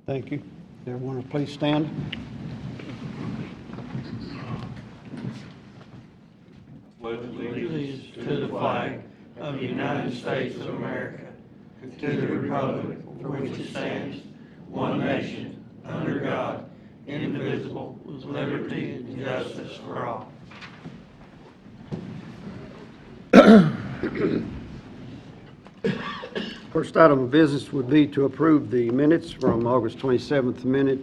Thank you. Everyone will please stand. Pledge allegiance to the flag of the United States of America, to the republic for which it stands, one nation, under God, indivisible, with liberty and justice for all. First item of business would be to approve the minutes from August 27th minute.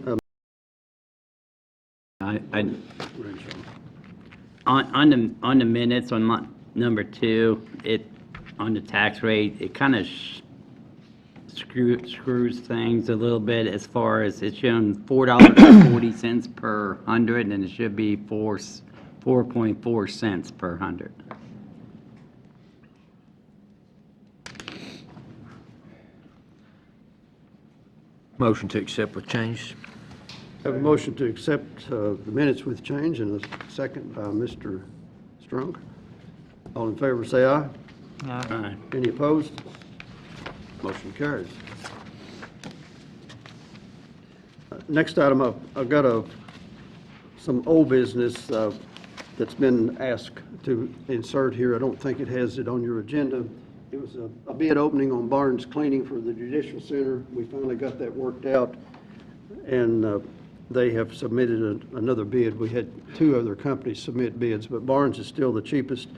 On the minutes, on number 2, on the tax rate, it kind of screws things a little bit as far as it's shown $4.40 per hundred, and it should be 4.4 cents per hundred. Motion to accept with change. Have a motion to accept the minutes with change and a second by Mr. Strunk. All in favor say aye. Aye. Any opposed? Motion carries. Next item up, I've got some old business that's been asked to insert here. I don't think it has it on your agenda. It was a bid opening on Barnes Cleaning for the Judicial Center. We finally got that worked out, and they have submitted another bid. We had 2 other companies submit bids, but Barnes is still the cheapest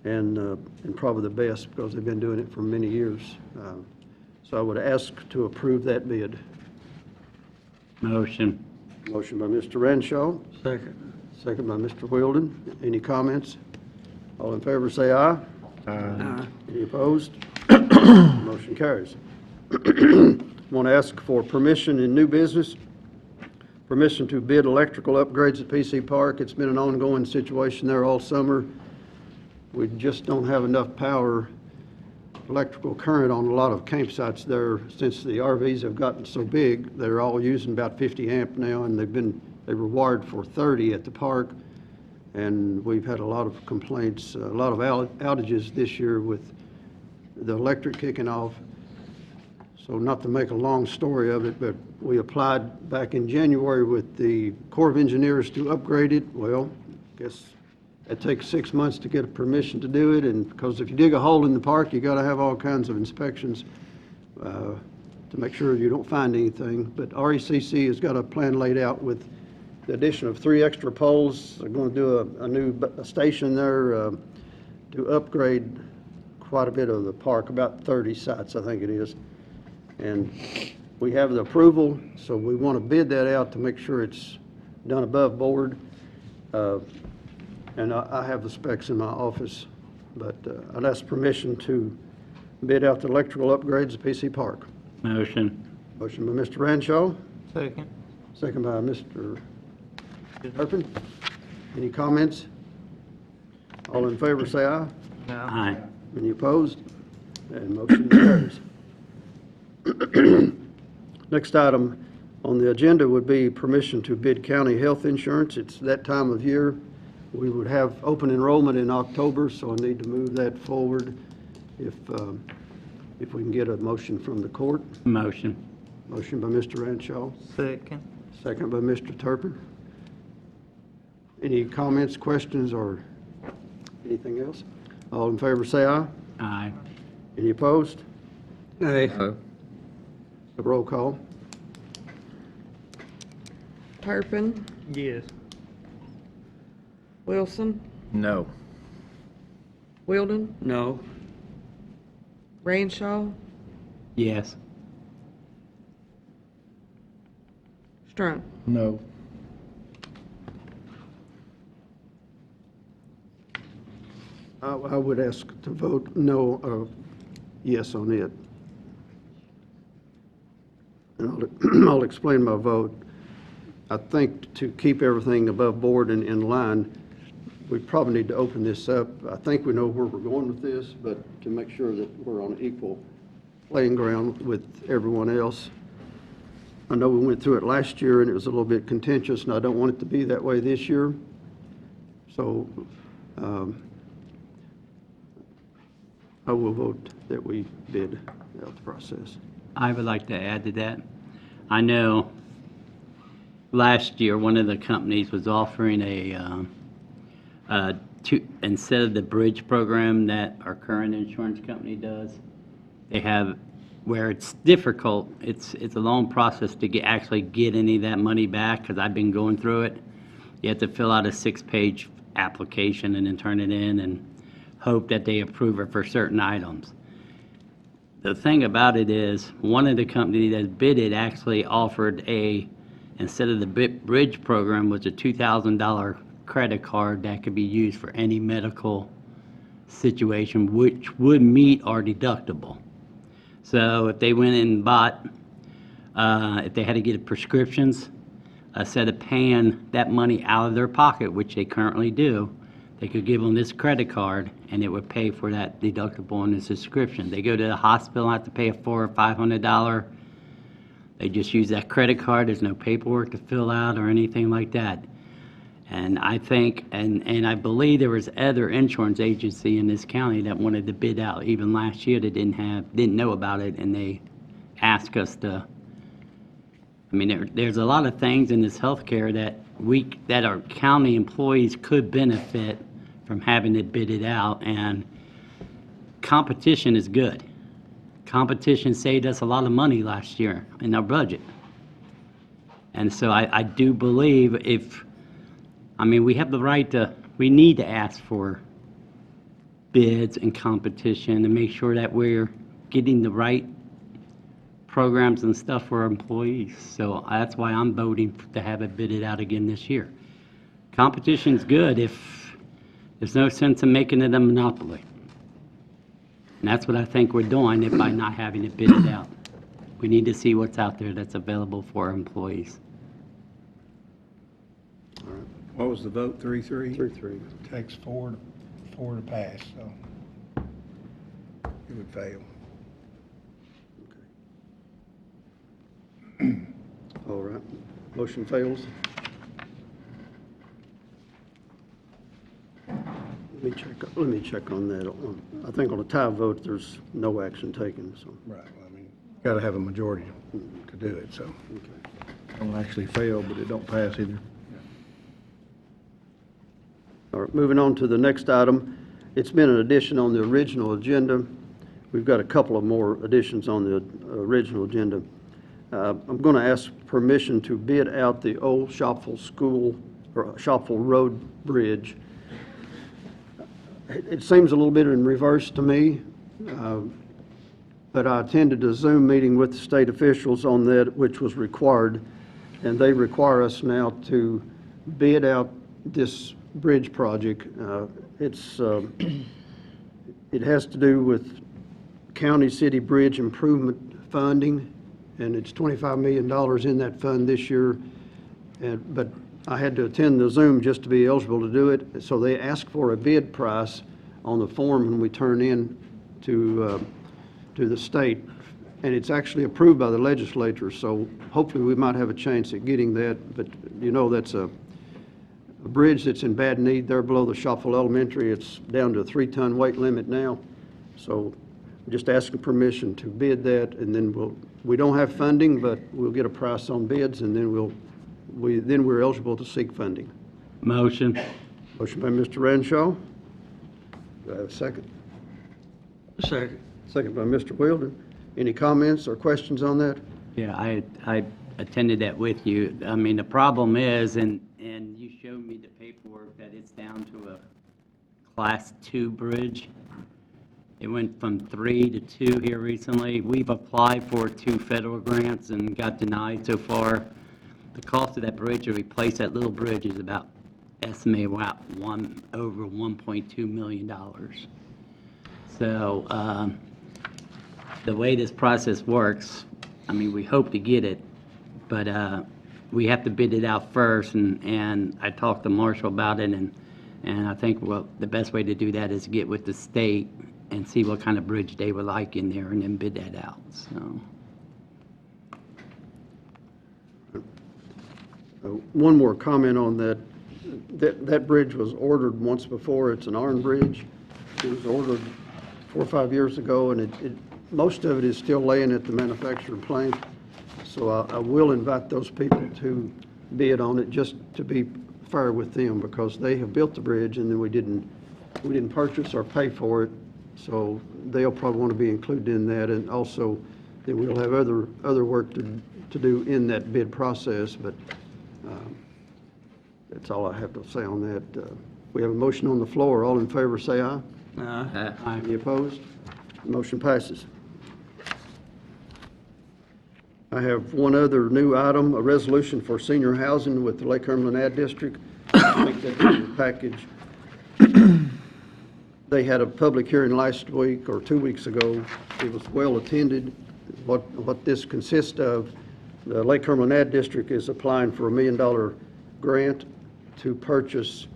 and probably the best because they've been doing it for many years. So I would ask to approve that bid. Motion. Motion by Mr. Renshaw. Second. Second by Mr. Wilden. Any comments? All in favor say aye. Aye. Any opposed? Motion carries. Want to ask for permission in new business, permission to bid electrical upgrades at PC Park. It's been an ongoing situation there all summer. We just don't have enough power, electrical current on a lot of campsites there. Since the RVs have gotten so big, they're all using about 50 amp now, and they were wired for 30 at the park. And we've had a lot of complaints, a lot of outages this year with the electric kicking off. So not to make a long story of it, but we applied back in January with the Corps of Engineers to upgrade it. Well, I guess it takes 6 months to get a permission to do it, and because if you dig a hole in the park, you got to have all kinds of inspections to make sure you don't find anything. But RECC has got a plan laid out with the addition of 3 extra poles. They're going to do a new station there to upgrade quite a bit of the park, about 30 sites, I think it is. And we have the approval, so we want to bid that out to make sure it's done above board. And I have the specs in my office, but I'd ask permission to bid out the electrical upgrades at PC Park. Motion. Motion by Mr. Renshaw, Second. second by Mr. Turpin. Any comments? All in favor say aye. Aye. Any opposed? And motion carries. Next item on the agenda would be permission to bid county health insurance. It's that time of year. We would have open enrollment in October, so I need to move that forward if we can get a motion from the court. Motion. Motion by Mr. Renshaw, Second. second by Mr. Turpin. Any comments, questions, or anything else? All in favor say aye. Aye. Any opposed? Aye. A roll call. Turpin, Yes. Wilson, No. Wilden, No. Renshaw, Yes. Strunk. No. I would ask to vote no or yes on it. And I'll explain my vote. I think to keep everything above board and in line, we probably need to open this up. I think we know where we're going with this, but to make sure that we're on equal playing ground with everyone else. I know we went through it last year and it was a little bit contentious, and I don't want it to be that way this year. So I will vote that we bid out the process. I would like to add to that. I know last year, one of the companies was offering instead of the bridge program that our current insurance company does, they have, where it's difficult, it's a long process to actually get any of that money back, because I've been going through it. You have to fill out a 6-page application and then turn it in and hope that they approve it for certain items. The thing about it is, one of the companies that bid it actually offered instead of the bridge program, was a $2,000 credit card that could be used for any medical situation, which would meet our deductible. So if they went and bought, if they had to get prescriptions, instead of paying that money out of their pocket, which they currently do, they could give them this credit card and it would pay for that deductible on the subscription. They go to the hospital, have to pay a $400 or $500. They just use that credit card. There's no paperwork to fill out or anything like that. And I think, and I believe there was other insurance agency in this county that wanted to bid out even last year that didn't know about it, and they asked us to. I mean, there's a lot of things in this healthcare that our county employees could benefit from having it bidded out, and competition is good. Competition saved us a lot of money last year in our budget. And so I do believe we have the right we need to ask for bids and competition and make sure that we're getting the right programs and stuff for our employees. So that's why I'm voting to have it bidded out again this year. Competition's good if there's no sense in making it a monopoly. And that's what I think we're doing by not having it bidded out. We need to see what's out there that's available for our employees. What was the vote, 3-3? 3-3. Takes four to pass, so it would fail. All right. Motion fails. Let me check on that. I think on a tie vote, there's no action taken, so. Right, well, I mean, got to have a majority to do it, so. Okay. Don't actually fail, but it don't pass either. All right, moving on to the next item. It's been an addition on the original agenda. We've got a couple of more additions on the original agenda. I'm going to ask permission to bid out the old Shopville Road Bridge. It seems a little bit in reverse to me, but I attended a Zoom meeting with the state officials on that, which was required, and they require us now to bid out this bridge project. It has to do with county city bridge improvement funding, and it's $25 million in that fund this year. But I had to attend the Zoom just to be eligible to do it. So they asked for a bid price on the form when we turn in to the state, and it's actually approved by the legislature. So hopefully we might have a chance at getting that. But you know, that's a bridge that's in bad need there below the Shopville Elementary. It's down to a 3-ton weight limit now. So just asking permission to bid that, and then we don't have funding, but we'll get a price on bids, and then we're eligible to seek funding. Motion. Motion by Mr. Renshaw. Do I have a second? Second. Second by Mr. Wilden. Any comments or questions on that? Yeah, I attended that with you. I mean, the problem is, and you showed me the paperwork, that it's down to a Class 2 bridge. It went from 3 to 2 here recently. We've applied for 2 federal grants and got denied so far. The cost of that bridge to replace that little bridge is about estimated over $1.2 million. So the way this process works, I mean, we hope to get it, but we have to bid it out first, and I talked to Marshall about it, and I think the best way to do that is get with the state and see what kind of bridge they would like in there and then bid that out, so. One more comment on that. That bridge was ordered once before. It's an iron bridge. It was ordered 4 or 5 years ago, and most of it is still laying at the manufacturer plant. So I will invite those people to bid on it, just to be fair with them, because they have built the bridge and then we didn't purchase or pay for it. So they'll probably want to be included in that, and also then we'll have other work to do in that bid process, but that's all I have to say on that. We have a motion on the floor. All in favor, say aye. Aye. Any opposed? Motion passes. I have one other new item, a resolution for senior housing with the Lake Cumberland Ad District. I think that's in the package. They had a public hearing last week or 2 weeks ago. It was well attended. What this consists of, the Lake Cumberland Ad District is applying for a $1 million grant to purchase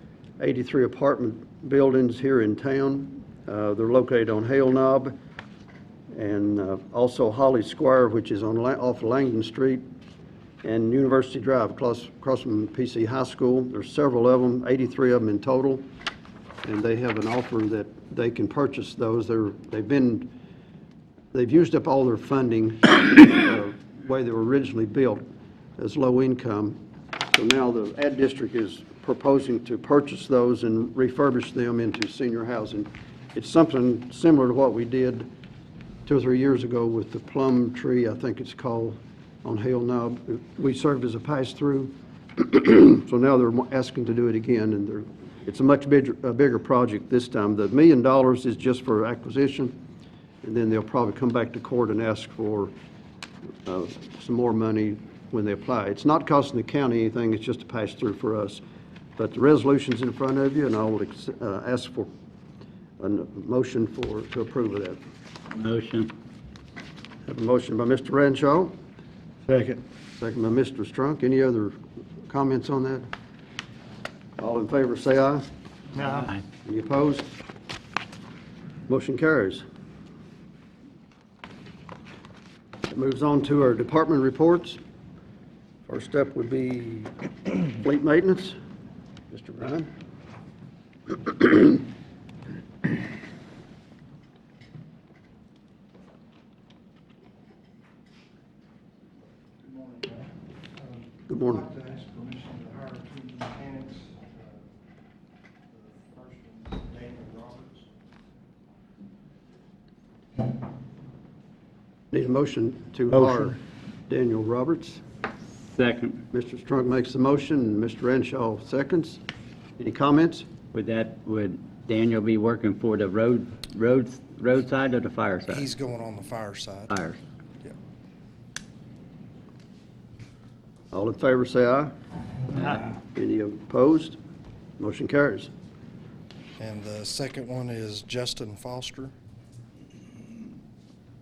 83 apartment buildings here in town. They're located on Hale Knob and also Holly Square, which is off Langdon Street, and University Drive, across from PC High School. There's several of them, 83 of them in total, and they have an offer that they can purchase those. They've used up all their funding the way they were originally built as low income. So now the Ad District is proposing to purchase those and refurbish them into senior housing. It's something similar to what we did 2 or 3 years ago with the Plum Tree, I think it's called, on Hale Knob. We served as a pass-through, so now they're asking to do it again, and it's a much bigger project this time. The $1 million is just for acquisition, and then they'll probably come back to court and ask for some more money when they apply. It's not costing the county anything, it's just a pass-through for us. But the resolution's in front of you, and I will ask for a motion to approve of that. Motion. Have a motion by Mr. Renshaw, Second. second by Mr. Strunk. Any other comments on that? All in favor, say aye. Aye. Any opposed? Motion carries. It moves on to our department reports. First up would be fleet maintenance. Mr. Bryan. Good morning. I'd like to ask permission to hire 2 mechanics. The first one is Daniel Roberts. Need a motion to Motion. hire Daniel Roberts. Second. Mr. Strunk makes the motion, and Mr. Renshaw seconds. Any comments? Would Daniel be working for the roadside or the fire side? He's going on the fire side. Fire. Yeah. All in favor, say aye. Aye. Any opposed? Motion carries. And the second one is Justin Foster.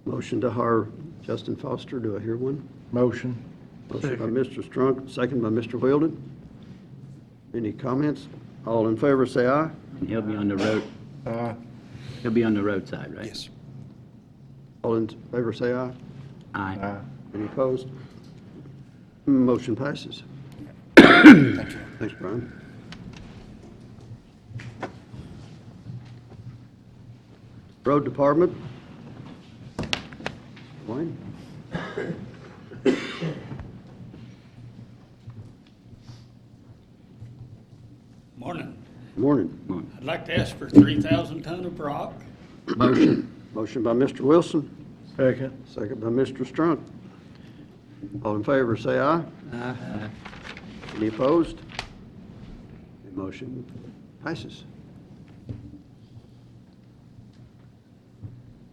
Motion to hire Justin Foster. Do I hear one? Motion. Motion by Mr. Strunk, second by Mr. Weldon. Any comments? All in favor, say aye. And he'll be on the road, Aye. he'll be on the roadside, right? Yes. All in favor, say aye. Aye. Aye. Any opposed? Motion passes. Thank you. Thanks, Brian. Road Department. Wayne? Morning. Morning. I'd like to ask for 3,000 ton of rock. Motion. Motion by Mr. Wilson, Second. second by Mr. Strunk. All in favor, say aye. Aye. Any opposed? The motion passes.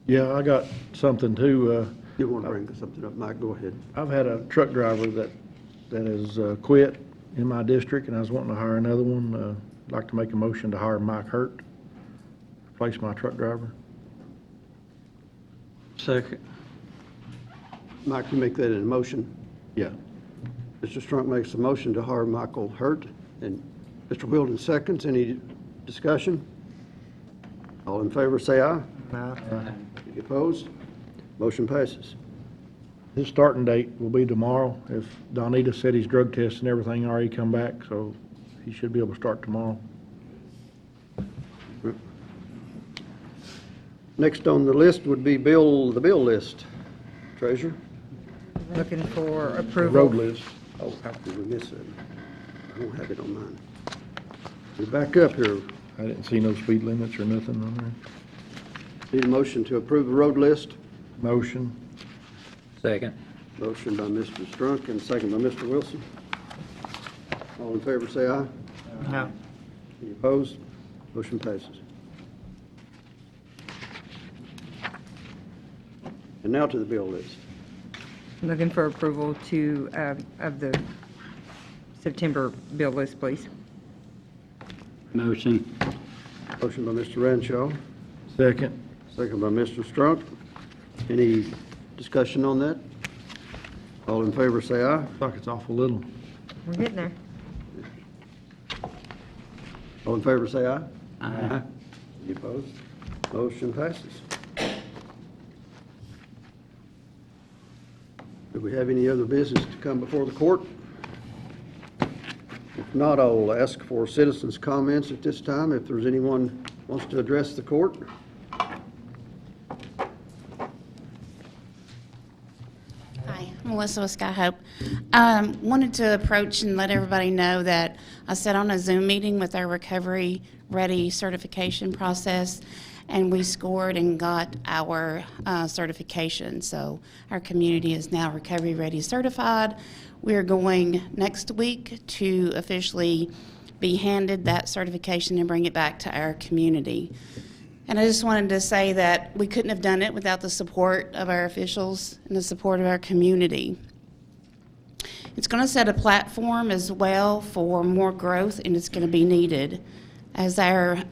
Yeah, I got something too. You want to bring something up, Mike? Go ahead. I've had a truck driver that has quit in my district, and I was wanting to hire another one. I'd like to make a motion to hire Mike Hurt, replace my truck driver. Second. Mike, you make that in a motion. Yeah. Mr. Strunk makes a motion to hire Michael Hurt, and Mr. Wilden seconds. Any discussion? All in favor, say aye. Any opposed? Motion passes. His starting date will be tomorrow. If Donita said his drug test and everything already come back, so he should be able to start tomorrow. Next on the list would be the bill list. Treasurer? Looking for Road approval. list. Oh, how could we miss it? I don't have it on mine. We're back up here. I didn't see no speed limits or nothing on there. Need a motion to approve the road list. Motion. Second. Motion by Mr. Strunk and second by Mr. Wilson. All in favor, say aye. No. Any opposed? Motion passes. And now to the bill list. Looking for approval to, of the September bill list, please. Motion. Motion by Mr. Renshaw, Second. second by Mr. Strunk. Any discussion on that? All in favor, say aye. Looks like it's awful little. We're getting there. All in favor, say aye. Aye. Any opposed? Motion passes. Do we have any other business to come before the court? If not, I'll ask for citizens' comments at this time, if there's anyone wants to address the court. Hi, I'm Melissa with Sky Hope. Wanted to approach and let everybody know that I sat on a Zoom meeting with our Recovery Ready certification process, and we scored and got our certification. So our community is now Recovery Ready certified. We're going next week to officially be handed that certification and bring it back to our community. And I just wanted to say that we couldn't have done it without the support of our officials and the support of our community. It's going to set a platform as well for more growth, and it's going to be needed. As our,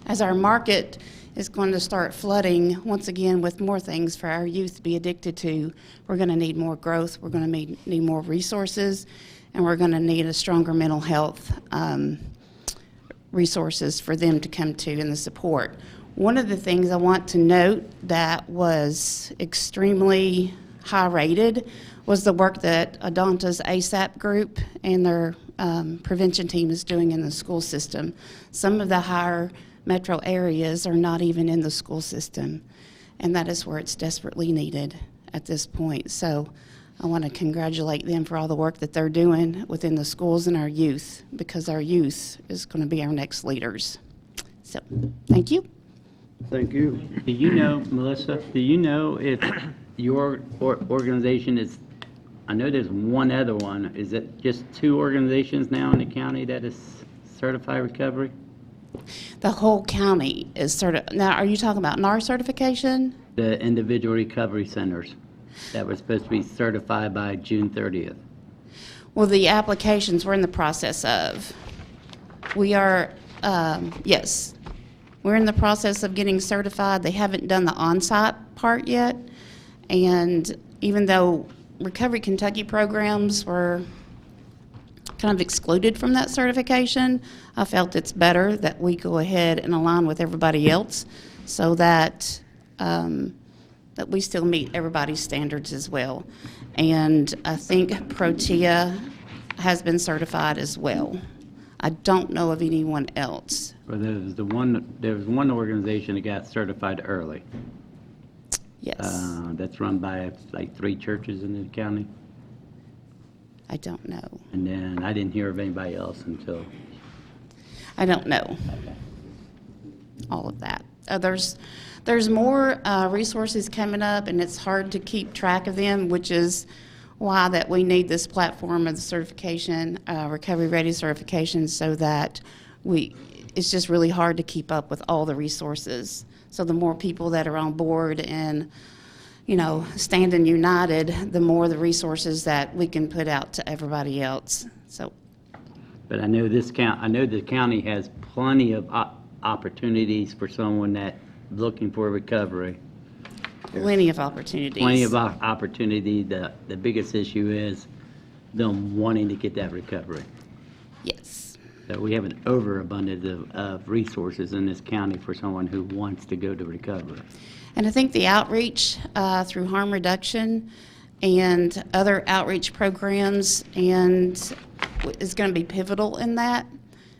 as our market is going to start flooding once again with more things for our youth to be addicted to, we're going to need more growth, we're going to need more resources, and we're going to need a stronger mental health resources for them to come to and the support. One of the things I want to note that was extremely high rated was the work that Adonta's ASAP group and their prevention team is doing in the school system. Some of the higher metro areas are not even in the school system, and that is where it's desperately needed at this point. So I want to congratulate them for all the work that they're doing within the schools and our youth, because our youth is going to be our next leaders. So, thank you. Thank you. Do you know, Melissa, do you know if your organization is, I know there's one other one, is it just 2 organizations now in the county that is certified recovery? The whole county is certified. Now, are you talking about NAR certification? The individual recovery centers that were supposed to be certified by June 30th. Well, the applications we're in the process of. We are, yes, we're in the process of getting certified. They haven't done the on-site part yet. And even though Recovery Kentucky programs were kind of excluded from that certification, I felt it's better that we go ahead and align with everybody else so that that we still meet everybody's standards as well. And I think Protea has been certified as well. I don't know of anyone else. Well, there was one organization that got certified early. Yes, That's run by like 3 churches in the county. I don't know. And then I didn't hear of anybody else until, I don't know all of that. There's more resources coming up, and it's hard to keep track of them, which is why that we need this platform of the certification, Recovery Ready certification, so that it's just really hard to keep up with all the resources. So the more people that are on board and, you know, standing united, the more the resources that we can put out to everybody else. So, but I know the county has plenty of opportunities for someone that looking for recovery. plenty of opportunities. Plenty of opportunity. The biggest issue is them wanting to get that recovery. Yes. So we have an overabundance of resources in this county for someone who wants to go to recovery. And I think the outreach through harm reduction and other outreach programs is going to be pivotal in that,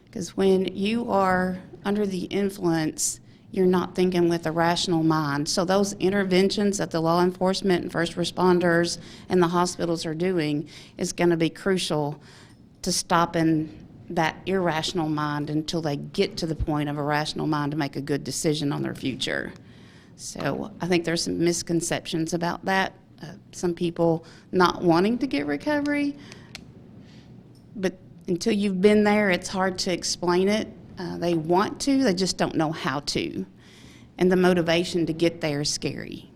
because when you are under the influence, you're not thinking with a rational mind. So those interventions that the law enforcement and first responders and the hospitals are doing is going to be crucial to stopping that irrational mind until they get to the point of a rational mind to make a good decision on their future. So I think there's some misconceptions about that. Some people not wanting to get recovery, but until you've been there, it's hard to explain it. They want to, they just don't know how to. And the motivation to get there is scary.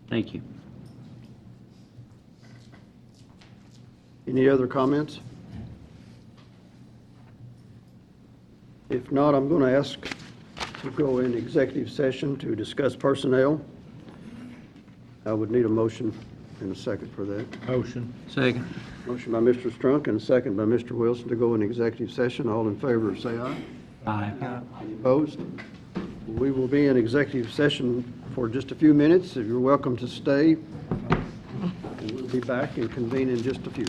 Thank you. Any other comments? If not, I'm going to ask to go in executive session to discuss personnel. I would need a motion and a second for that. Motion. Second. Motion by Mr. Strunk and a second by Mr. Wilson to go in executive session. All in favor, say aye. Aye. Any opposed? We will be in executive session for just a few minutes. You're welcome to stay. And we'll be back and convene in just a few.